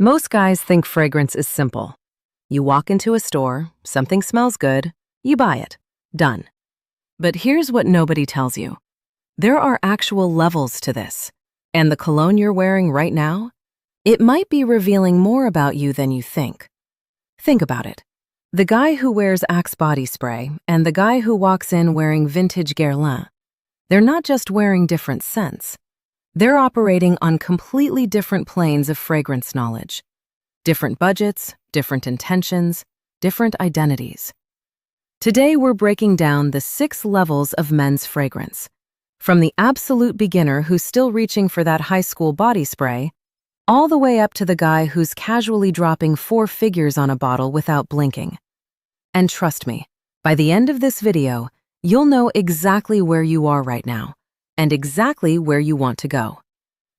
Most guys think fragrance is simple. You walk into a store, something smells good, you buy it. Done. But here's what nobody tells you. There are actual levels to this. And the cologne you're wearing right now, it might be revealing more about you than you think. Think about it. The guy who wears Axe body spray and the guy who walks in wearing vintage Guerlain, they're not just wearing different scents. They're operating on completely different planes of fragrance knowledge. Different budgets, different intentions, different identities. Today, we're breaking down the 6 levels of men's fragrance. From the absolute beginner who's still reaching for that high school body spray, all the way up to the guy who's casually dropping 4 figures on a bottle without blinking. And trust me, by the end of this video, you'll know exactly where you are right now and exactly where you want to go.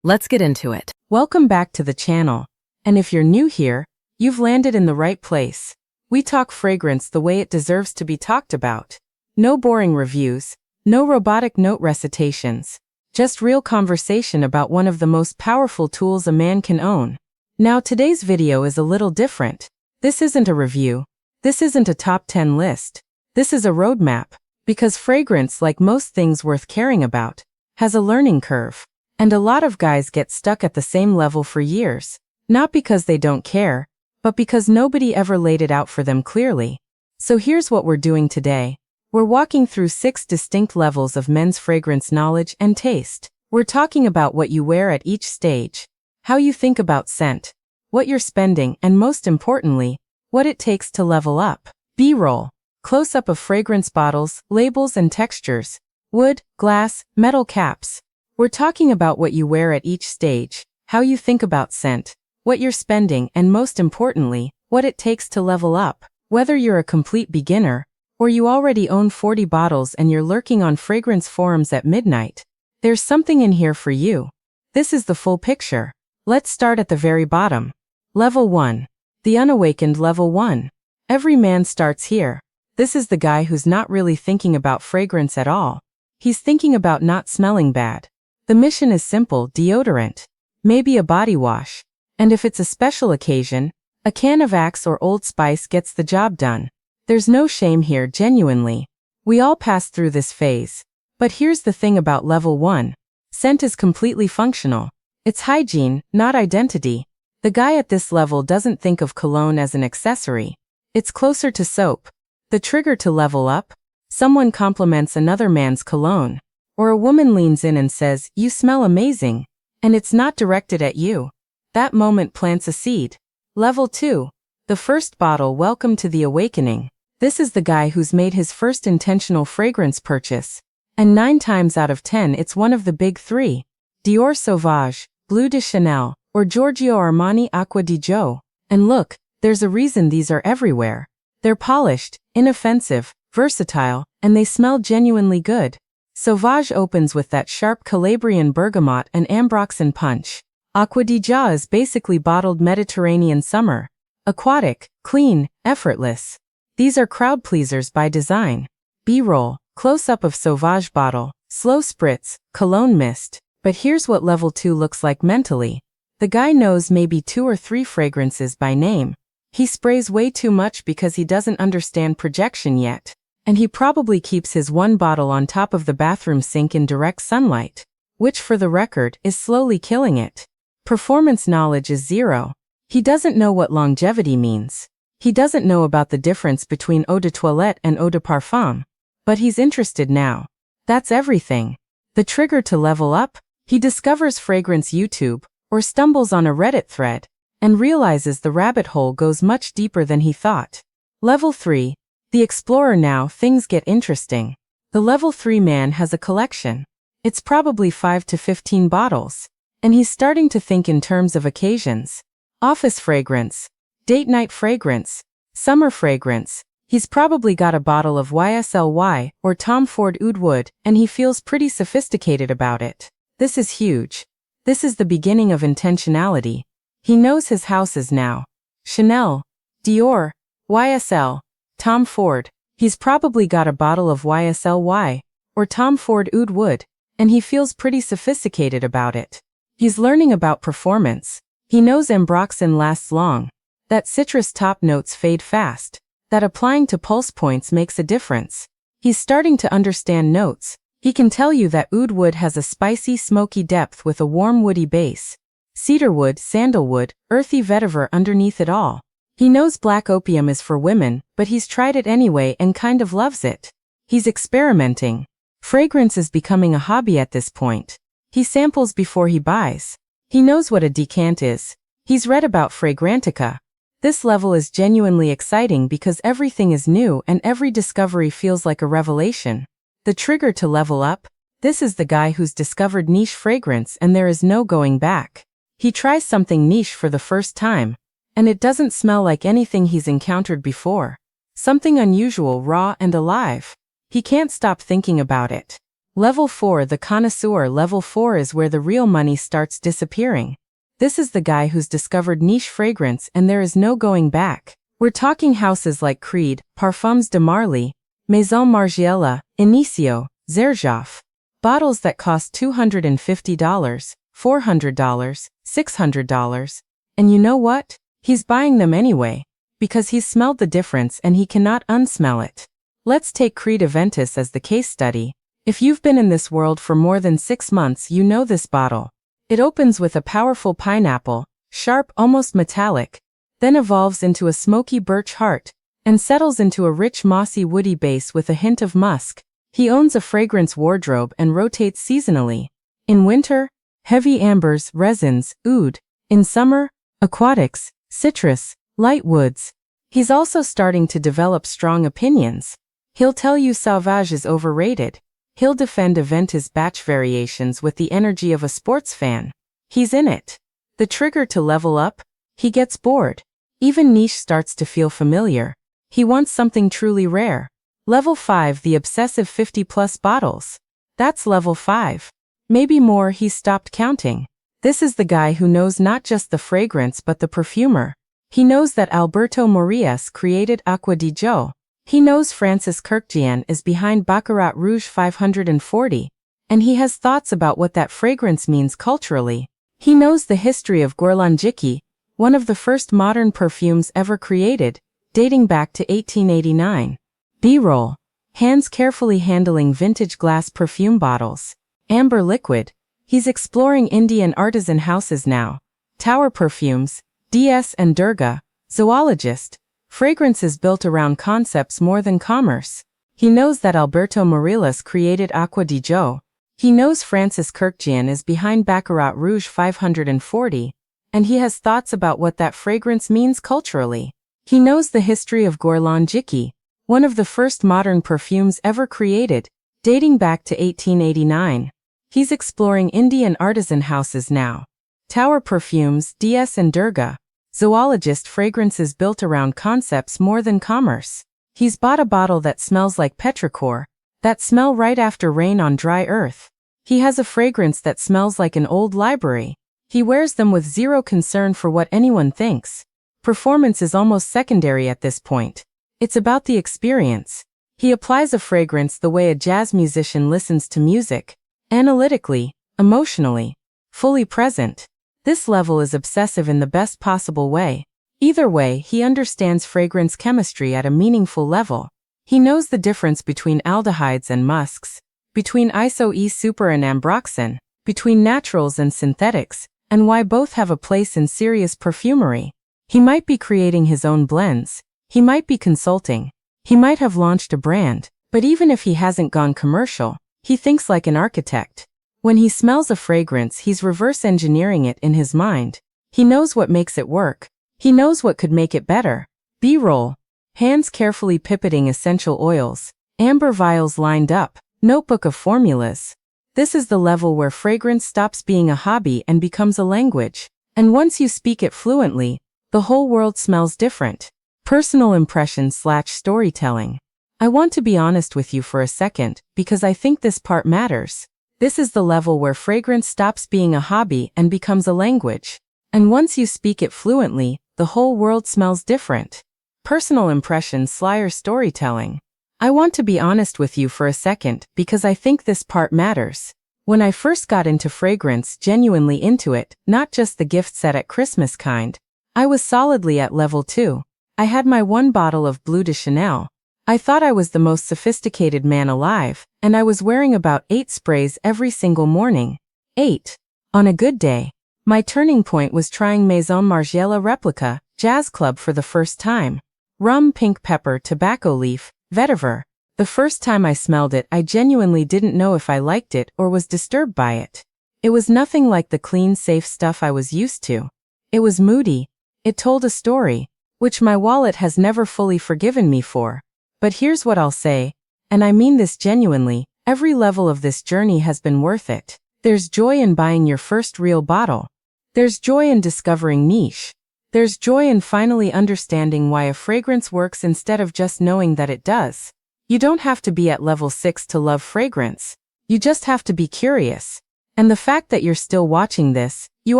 Let's get into it. Welcome back to the channel. And if you're new here, you've landed in the right place. We talk fragrance the way it deserves to be talked about. No boring reviews, no robotic note recitations, just real conversation about one of the most powerful tools a man can own. Now today's video is a little different. This isn't a review. This isn't a top 10 list. This is a roadmap, because fragrance, like most things worth caring about, has a learning curve. And a lot of guys get stuck at the same level for years, not because they don't care, but because nobody ever laid it out for them clearly. So here's what we're doing today. We're walking through 6 distinct levels of men's fragrance knowledge and taste. We're talking about what you wear at each stage, how you think about scent, what you're spending, and most importantly, what it takes to level up. B-roll. Close-up of fragrance bottles, labels, and textures. Wood, glass, metal caps. We're talking about what you wear at each stage, how you think about scent, what you're spending, and most importantly, what it takes to level up. Whether you're a complete beginner, or you already own 40 bottles and you're lurking on fragrance forums at midnight, there's something in here for you. This is the full picture. Let's start at the very bottom. Level 1. The unawakened level 1. Every man starts here. This is the guy who's not really thinking about fragrance at all. He's thinking about not smelling bad. The mission is simple: deodorant, maybe a body wash, and if it's a special occasion, a can of Axe or Old Spice gets the job done. There's no shame here, genuinely. We all pass through this phase. But here's the thing about level 1. Scent is completely functional. It's hygiene, not identity. The guy at this level doesn't think of cologne as an accessory. It's closer to soap. The trigger to level up: someone compliments another man's cologne, or a woman leans in and says, "You smell amazing," and it's not directed at you. That moment plants a seed. Level 2. The first bottle. Welcome to the awakening. This is the guy who's made his first intentional fragrance purchase, and 9 times out of 10 it's one of the big 3. Dior Sauvage, Bleu de Chanel, or Giorgio Armani Acqua di Gio. And look, there's a reason these are everywhere. They're polished, inoffensive, versatile, and they smell genuinely good. Sauvage opens with that sharp Calabrian bergamot and ambroxan punch. Acqua di Gio is basically bottled Mediterranean summer. Aquatic, clean, effortless. These are crowd pleasers by design. B-roll. Close-up of Sauvage bottle. Slow spritz, cologne mist. But here's what level 2 looks like mentally. The guy knows maybe 2 or 3 fragrances by name. He sprays way too much because he doesn't understand projection yet. And he probably keeps his 1 bottle on top of the bathroom sink in direct sunlight, which for the record is slowly killing it. Performance knowledge is 0. He doesn't know what longevity means. He doesn't know about the difference between eau de toilette and eau de parfum. But he's interested now. That's everything. The trigger to level up: he discovers fragrance YouTube, or stumbles on a Reddit thread, and realizes the rabbit hole goes much deeper than he thought. Level 3. The explorer. Now things get interesting. The level 3 man has a collection. It's probably 5 to 15 bottles. And he's starting to think in terms of occasions. Office fragrance, date night fragrance, summer fragrance. He's probably got a bottle of YSL or Tom Ford Oud Wood, and he feels pretty sophisticated about it. This is huge. This is the beginning of intentionality. He knows his houses now. Chanel, Dior, YSL, Tom Ford. He's probably got a bottle of YSL or Tom Ford Oud Wood, and he feels pretty sophisticated about it. He's learning about performance. He knows ambroxan lasts long, that citrus top notes fade fast, that applying to pulse points makes a difference. He's starting to understand notes. He can tell you that oud wood has a spicy, smoky depth with a warm woody base. Cedarwood, sandalwood, earthy vetiver underneath it all. He knows black opium is for women, but he's tried it anyway and kind of loves it. He's experimenting. Fragrance is becoming a hobby at this point. He samples before he buys. He knows what a decant is. He's read about Fragrantica. This level is genuinely exciting because everything is new and every discovery feels like a revelation. The trigger to level up? This is the guy who's discovered niche fragrance and there is no going back. He tries something niche for the first time, and it doesn't smell like anything he's encountered before. Something unusual, raw and alive. He can't stop thinking about it. Level 4, the connoisseur. Level 4 is where the real money starts disappearing. This is the guy who's discovered niche fragrance and there is no going back. We're talking houses like Creed, Parfums de Marly, Maison Margiela, Inicio, Xerjoff. Bottles that cost $250, $400, $600. And you know what? He's buying them anyway, because he's smelled the difference and he cannot unsmell it. Let's take Creed Aventus as the case study. If you've been in this world for more than 6 months, you know this bottle. It opens with a powerful pineapple, sharp, almost metallic, then evolves into a smoky birch heart, and settles into a rich mossy woody base with a hint of musk. He owns a fragrance wardrobe and rotates seasonally. In winter, heavy ambers, resins, oud. In summer, aquatics, citrus, light woods. He's also starting to develop strong opinions. He'll tell you Sauvage is overrated. He'll defend Aventus batch variations with the energy of a sports fan. He's in it. The trigger to level up? He gets bored. Even niche starts to feel familiar. He wants something truly rare. Level 5, the obsessive 50-plus bottles. That's level 5. Maybe more, he's stopped counting. This is the guy who knows not just the fragrance but the perfumer. He knows that Alberto Morillas created Acqua di Gio. He knows Francis Kurkdjian is behind Baccarat Rouge 540, and he has thoughts about what that fragrance means culturally. He knows the history of Gorlonjiki, one of the first modern perfumes ever created, dating back to 1889. B-roll. Hands carefully handling vintage glass perfume bottles. Amber liquid. He's exploring Indian artisan houses now. Tower perfumes. DS and Durga. Zoologist. Fragrances built around concepts more than commerce. He knows that Alberto Morillas created Acqua di Gio. He knows Francis Kurkdjian is behind Baccarat Rouge 540, and he has thoughts about what that fragrance means culturally. He knows the history of Gorlonjiki, one of the first modern perfumes ever created, dating back to 1889. He's exploring Indian artisan houses now. Tower perfumes, DS and Durga. Zoologist fragrances built around concepts more than commerce. He's bought a bottle that smells like petrichor, that smell right after rain on dry earth. He has a fragrance that smells like an old library. He wears them with zero concern for what anyone thinks. Performance is almost secondary at this point. It's about the experience. He applies a fragrance the way a jazz musician listens to music. Analytically, emotionally, fully present. This level is obsessive in the best possible way. Either way, he understands fragrance chemistry at a meaningful level. He knows the difference between aldehydes and musks, between iso-E super and ambroxan, between naturals and synthetics, and why both have a place in serious perfumery. He might be creating his own blends. He might be consulting. He might have launched a brand. But even if he hasn't gone commercial, he thinks like an architect. When he smells a fragrance, he's reverse engineering it in his mind. He knows what makes it work. He knows what could make it better. B-roll. Hands carefully pipetting essential oils. Amber vials lined up. Notebook of formulas. This is the level where fragrance stops being a hobby and becomes a language. And once you speak it fluently, the whole world smells different. Personal impression/storytelling. I want to be honest with you for a second, because I think this part matters. This is the level where fragrance stops being a hobby and becomes a language. And once you speak it fluently, the whole world smells different. Personal impression/storytelling. I want to be honest with you for a second, because I think this part matters. When I first got into fragrance, genuinely into it, not just the gift set at Christmas kind, I was solidly at level 2. I had my one bottle of Bleu de Chanel. I thought I was the most sophisticated man alive, and I was wearing about 8 sprays every single morning. 8. On a good day. My turning point was trying Maison Margiela Replica, Jazz Club for the first time. Rum, pink pepper, tobacco leaf, vetiver. The first time I smelled it, I genuinely didn't know if I liked it or was disturbed by it. It was nothing like the clean, safe stuff I was used to. It was moody. It told a story, which my wallet has never fully forgiven me for. But here's what I'll say, and I mean this genuinely, every level of this journey has been worth it. There's joy in buying your first real bottle. There's joy in discovering niche. There's joy in finally understanding why a fragrance works instead of just knowing that it does. You don't have to be at level 6 to love fragrance. You just have to be curious. And the fact that you're still watching this, you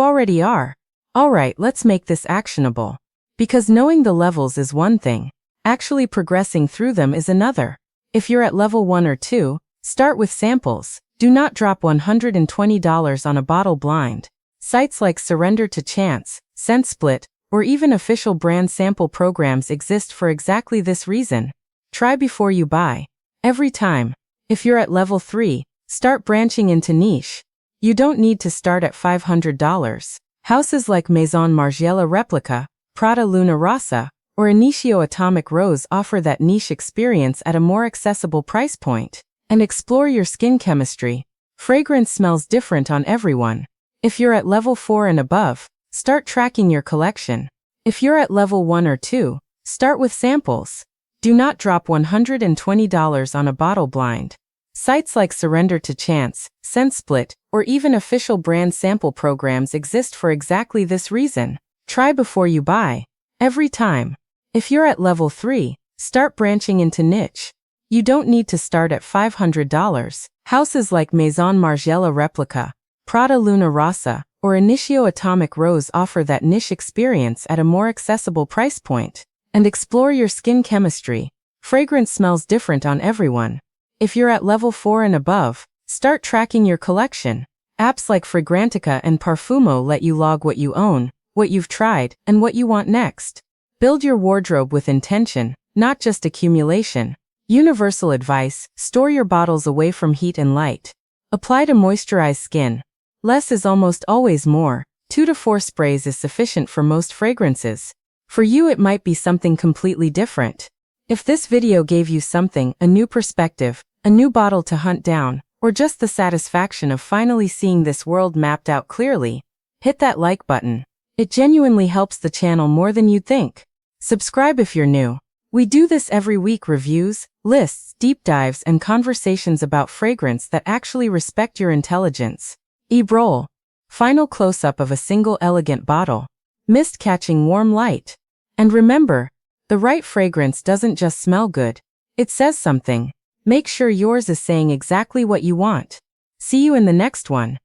already are. Alright, let's make this actionable. Because knowing the levels is one thing. Actually progressing through them is another. If you're at level 1 or 2, start with samples. Do not drop $120 on a bottle blind. Sites like Surrender to Chance, ScentSplit, or even official brand sample programs exist for exactly this reason. Try before you buy. Every time. If you're at level 3, start branching into niche. You don't need to start at $500. Houses like Maison Margiela Replica, Prada Luna Rossa, or Initio Atomic Rose offer that niche experience at a more accessible price point. And explore your skin chemistry. Fragrance smells different on everyone. If you're at level 4 and above, start tracking your collection. If you're at level 1 or 2, start with samples. Do not drop $120 on a bottle blind. Sites like Surrender to Chance, ScentSplit, or even official brand sample programs exist for exactly this reason. Try before you buy. Every time. If you're at level 3, start branching into niche. You don't need to start at $500. Houses like Maison Margiela Replica, Prada Luna Rossa, or Initio Atomic Rose offer that niche experience at a more accessible price point. And explore your skin chemistry. Fragrance smells different on everyone. If you're at level 4 and above, start tracking your collection. Apps like Fragrantica and Parfumo let you log what you own, what you've tried, and what you want next. Build your wardrobe with intention, not just accumulation. Universal advice: store your bottles away from heat and light. Apply to moisturize skin. Less is almost always more. 2 to 4 sprays is sufficient for most fragrances. For you, it might be something completely different. If this video gave you something, a new perspective, a new bottle to hunt down, or just the satisfaction of finally seeing this world mapped out clearly, hit that like button. It genuinely helps the channel more than you'd think. Subscribe if you're new. We do this every week: reviews, lists, deep dives, and conversations about fragrance that actually respect your intelligence. E-roll. Final close-up of a single elegant bottle. Mist catching warm light. And remember, the right fragrance doesn't just smell good. It says something. Make sure yours is saying exactly what you want. See you in the next one.